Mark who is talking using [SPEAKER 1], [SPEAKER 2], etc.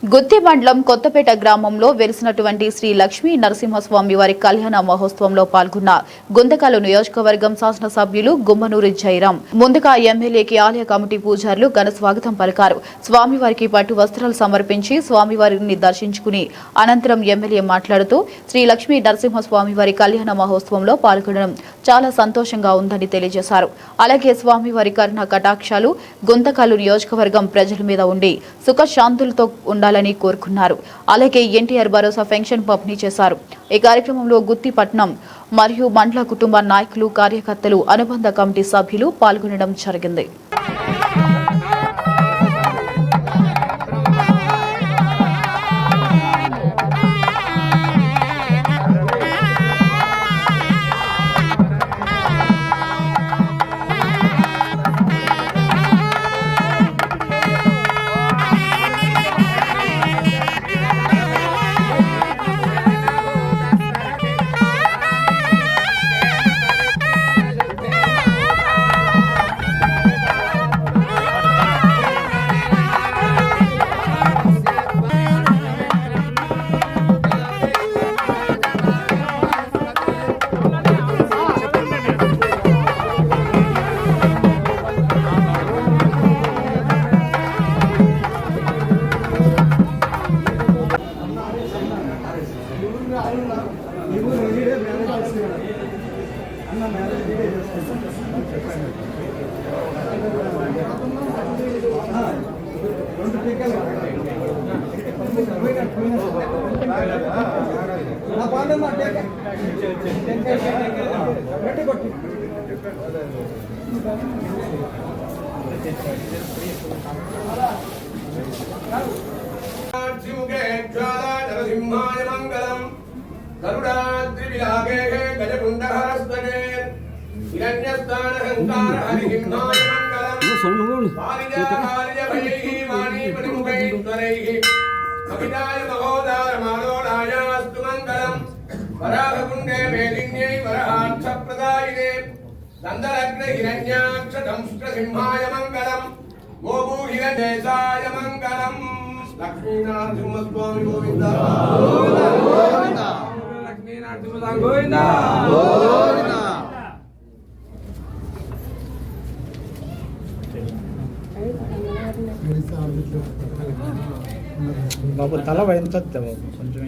[SPEAKER 1] గుత్తి మండలం కొత్తపేట గ్రామంలో వెలిసినటువంటి శ్రీ లక్ష్మీ నరసింహస్వామి వారి కళ్యాణ మహోత్సవంలో పాల్గొన్న గుంతకల్ నియోజకవర్గం శాసనసభ్యులు గుమ్మనూరి జయరాం ముందుగా ఎమ్మెల్యేకి ఆలయ కమిటీ పూజారులు ఘన స్వాగతం పలికారు. స్వామివారికి పట్టు వస్త్రాలు సమర్పించి స్వామివారిని దర్శించుకుని అనంతరం ఎమ్మెల్యే మాట్లాడుతూ శ్రీ లక్ష్మీ నరసింహస్వామి వారి కళ్యాణ మహోత్సవంలో పాల్గొనడం చాలా సంతోషంగా ఉందని తెలియజేశారు. అలాగే స్వామివారి కరుణ కటాక్షాలు గుంతకల్ నియోజకవర్గం ప్రజల మీద ఉండి సుఖశాంతులతో ఉండాలని కోరుకున్నారు. అలాగే ఎన్టీఆర్ భరోసా పెన్షన్ పంపిణీ చేశారు. ఈ కార్యక్రమంలో గుత్తిపట్నం మరియు మండల కుటుంబ నాయకులు, కార్యకర్తలు, అనుబంధ కమిటీ సభ్యులు పాల్గొనడం జరిగింది.
[SPEAKER 2] వరాహకుండే మేలిన్యై వరహాక్షప్రదాయినే నందలగ్న హిరణ్యాక్ష దంష్ట్రసింహాయ మంగళం గోభూహిరణేశాయ మంగళం. లక్ష్మీనరసింహస్వామి గోవింద గోవింద. లక్ష్మీనరసింహస్వామి గోవింద గోవింద.
[SPEAKER 3] బాబు తల ఎంత కొంచెం